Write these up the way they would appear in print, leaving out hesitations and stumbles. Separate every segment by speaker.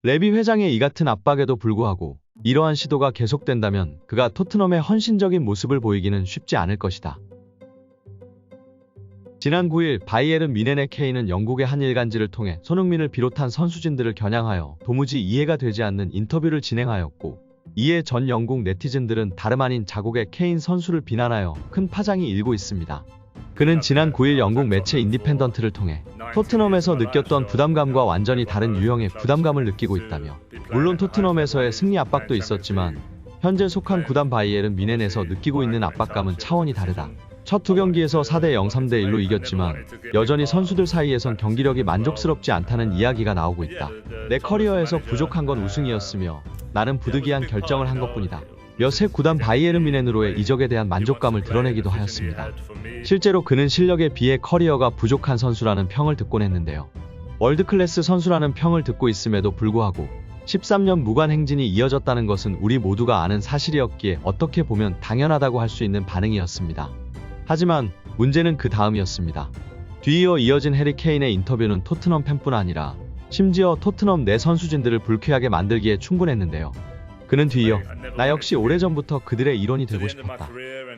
Speaker 1: 레비 회장의 이 같은 압박에도 불구하고 이러한 시도가 계속된다면 그가 토트넘의 헌신적인 모습을 보이기는 쉽지 않을 것이다. 지난 9일 바이에른 뮌헨의 K는 영국의 한 일간지를 통해 손흥민을 비롯한 선수진들을 겨냥하여 도무지 이해가 되지 않는 인터뷰를 진행하였고, 이에 전 영국 네티즌들은 다름 아닌 자국의 케인 선수를 비난하여 큰 파장이 일고 있습니다. 그는 지난 9일 영국 매체 인디펜던트를 통해 토트넘에서 느꼈던 부담감과 완전히 다른 유형의 부담감을 느끼고 있다며, 물론 토트넘에서의 승리 압박도 있었지만 현재 속한 구단 바이에른 뮌헨에서 느끼고 있는 압박감은 차원이 다르다. 첫 두 경기에서 4대0, 3대1로 이겼지만 여전히 선수들 사이에선 경기력이 만족스럽지 않다는 이야기가 나오고 있다. 내 커리어에서 부족한 건 우승이었으며 나는 부득이한 결정을 한 것뿐이다. 몇 해 구단 바이에른 뮌헨으로의 이적에 대한 만족감을 드러내기도 하였습니다. 실제로 그는 실력에 비해 커리어가 부족한 선수라는 평을 듣곤 했는데요. 월드클래스 선수라는 평을 듣고 있음에도 불구하고 13년 무관 행진이 이어졌다는 것은 우리 모두가 아는 사실이었기에 어떻게 보면 당연하다고 할 수 있는 반응이었습니다. 하지만 문제는 그 다음이었습니다. 뒤이어 이어진 해리 케인의 인터뷰는 토트넘 팬뿐 아니라 심지어 토트넘 내 선수진들을 불쾌하게 만들기에 충분했는데요. 그는 뒤이어 나 역시 오래전부터 그들의 일원이 되고 싶었다.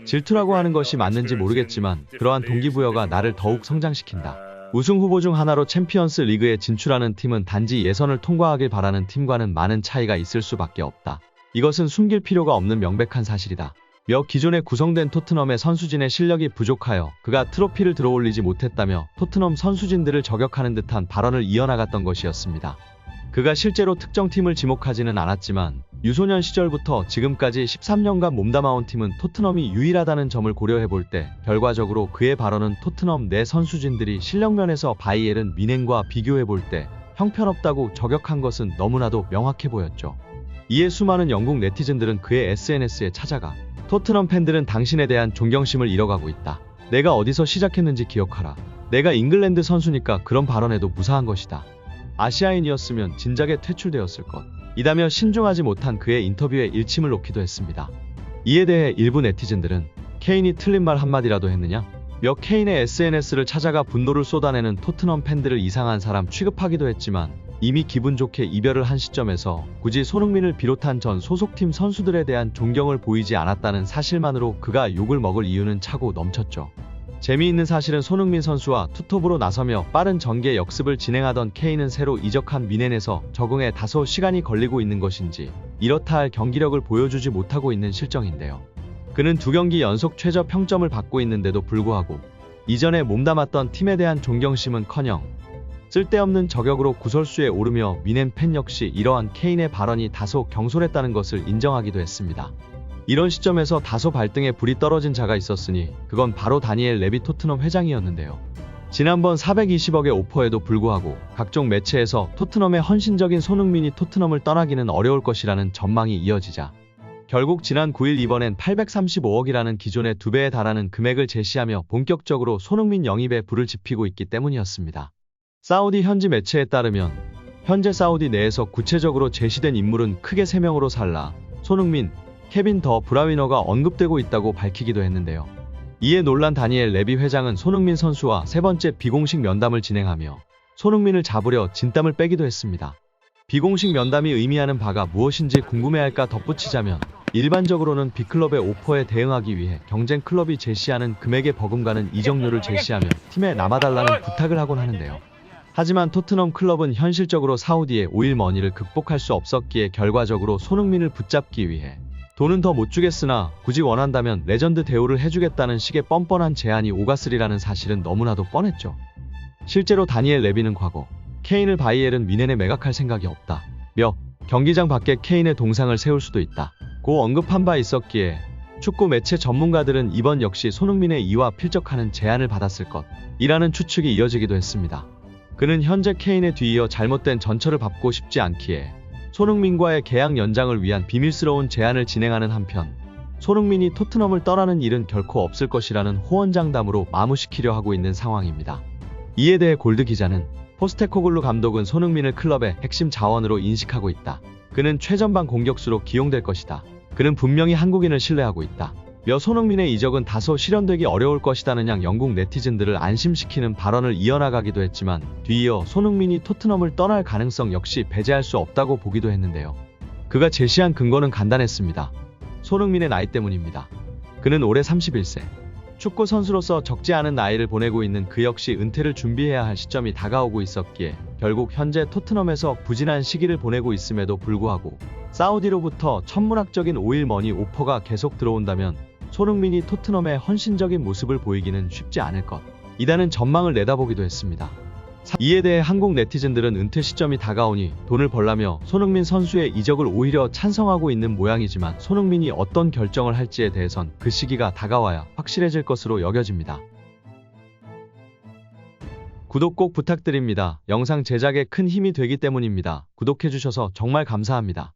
Speaker 1: 질투라고 하는 것이 맞는지 모르겠지만 그러한 동기부여가 나를 더욱 성장시킨다. 우승 후보 중 하나로 챔피언스 리그에 진출하는 팀은 단지 예선을 통과하길 바라는 팀과는 많은 차이가 있을 수밖에 없다. 이것은 숨길 필요가 없는 명백한 사실이다. 몇 기존에 구성된 토트넘의 선수진의 실력이 부족하여 그가 트로피를 들어올리지 못했다며 토트넘 선수진들을 저격하는 듯한 발언을 이어나갔던 것이었습니다. 그가 실제로 특정 팀을 지목하지는 않았지만 유소년 시절부터 지금까지 13년간 몸담아온 팀은 토트넘이 유일하다는 점을 고려해볼 때 결과적으로 그의 발언은 토트넘 내 선수진들이 실력면에서 바이에른 뮌헨과 비교해볼 때 형편없다고 저격한 것은 너무나도 명확해 보였죠. 이에 수많은 영국 네티즌들은 그의 SNS에 찾아가 토트넘 팬들은 당신에 대한 존경심을 잃어가고 있다. 내가 어디서 시작했는지 기억하라. 내가 잉글랜드 선수니까 그런 발언에도 무사한 것이다. 아시아인이었으면 진작에 퇴출되었을 것. 이다며 신중하지 못한 그의 인터뷰에 일침을 놓기도 했습니다. 이에 대해 일부 네티즌들은 케인이 틀린 말 한마디라도 했느냐? 몇 케인의 SNS를 찾아가 분노를 쏟아내는 토트넘 팬들을 이상한 사람 취급하기도 했지만 이미 기분 좋게 이별을 한 시점에서 굳이 손흥민을 비롯한 전 소속팀 선수들에 대한 존경을 보이지 않았다는 사실만으로 그가 욕을 먹을 이유는 차고 넘쳤죠. 재미있는 사실은 손흥민 선수와 투톱으로 나서며 빠른 전개 역습을 진행하던 케인은 새로 이적한 뮌헨에서 적응에 다소 시간이 걸리고 있는 것인지 이렇다 할 경기력을 보여주지 못하고 있는 실정인데요. 그는 2경기 연속 최저 평점을 받고 있는데도 불구하고 이전에 몸담았던 팀에 대한 존경심은커녕 쓸데없는 저격으로 구설수에 오르며 뮌헨 팬 역시 이러한 케인의 발언이 다소 경솔했다는 것을 인정하기도 했습니다. 이런 시점에서 다소 발등에 불이 떨어진 자가 있었으니 그건 바로 다니엘 레비 토트넘 회장이었는데요. 지난번 420억의 오퍼에도 불구하고 각종 매체에서 토트넘의 헌신적인 손흥민이 토트넘을 떠나기는 어려울 것이라는 전망이 이어지자 결국 지난 9일 이번엔 835억이라는 기존의 2배에 달하는 금액을 제시하며 본격적으로 손흥민 영입에 불을 지피고 있기 때문이었습니다. 사우디 현지 매체에 따르면 현재 사우디 내에서 구체적으로 제시된 인물은 크게 3명으로 살라, 손흥민, 케빈 더 브라위너가 언급되고 있다고 밝히기도 했는데요. 이에 놀란 다니엘 레비 회장은 손흥민 선수와 3번째 비공식 면담을 진행하며 손흥민을 잡으려 진땀을 빼기도 했습니다. 비공식 면담이 의미하는 바가 무엇인지 궁금해할까 덧붙이자면 일반적으로는 B클럽의 오퍼에 대응하기 위해 경쟁 클럽이 제시하는 금액에 버금가는 이적료를 제시하며 팀에 남아달라는 부탁을 하곤 하는데요. 하지만 토트넘 클럽은 현실적으로 사우디의 오일머니를 극복할 수 없었기에 결과적으로 손흥민을 붙잡기 위해 돈은 더 못 주겠으나 굳이 원한다면 레전드 대우를 해주겠다는 식의 뻔뻔한 제안이 오갔으리라는 사실은 너무나도 뻔했죠. 실제로 다니엘 레비는 과거 케인을 바이에른 뮌헨에 매각할 생각이 없다. 며 경기장 밖에 케인의 동상을 세울 수도 있다. 고 언급한 바 있었기에 축구 매체 전문가들은 이번 역시 손흥민의 이와 필적하는 제안을 받았을 것이라는 추측이 이어지기도 했습니다. 그는 현재 케인에 뒤이어 잘못된 전철을 밟고 싶지 않기에 손흥민과의 계약 연장을 위한 비밀스러운 제안을 진행하는 한편 손흥민이 토트넘을 떠나는 일은 결코 없을 것이라는 호언장담으로 마무시키려 하고 있는 상황입니다. 이에 대해 골드 기자는 포스테코글루 감독은 손흥민을 클럽의 핵심 자원으로 인식하고 있다. 그는 최전방 공격수로 기용될 것이다. 그는 분명히 한국인을 신뢰하고 있다. 며 손흥민의 이적은 다소 실현되기 어려울 것이다는 양 영국 네티즌들을 안심시키는 발언을 이어나가기도 했지만 뒤이어 손흥민이 토트넘을 떠날 가능성 역시 배제할 수 없다고 보기도 했는데요. 그가 제시한 근거는 간단했습니다. 손흥민의 나이 때문입니다. 그는 올해 31세. 축구 선수로서 적지 않은 나이를 보내고 있는 그 역시 은퇴를 준비해야 할 시점이 다가오고 있었기에 결국 현재 토트넘에서 부진한 시기를 보내고 있음에도 불구하고 사우디로부터 천문학적인 오일 머니 오퍼가 계속 들어온다면 손흥민이 토트넘의 헌신적인 모습을 보이기는 쉽지 않을 것 이라는 전망을 내다보기도 했습니다. 이에 대해 한국 네티즌들은 은퇴 시점이 다가오니 돈을 벌라며 손흥민 선수의 이적을 오히려 찬성하고 있는 모양이지만 손흥민이 어떤 결정을 할지에 대해선 그 시기가 다가와야 확실해질 것으로 여겨집니다. 구독 꼭 부탁드립니다. 영상 제작에 큰 힘이 되기 때문입니다. 구독해주셔서 정말 감사합니다.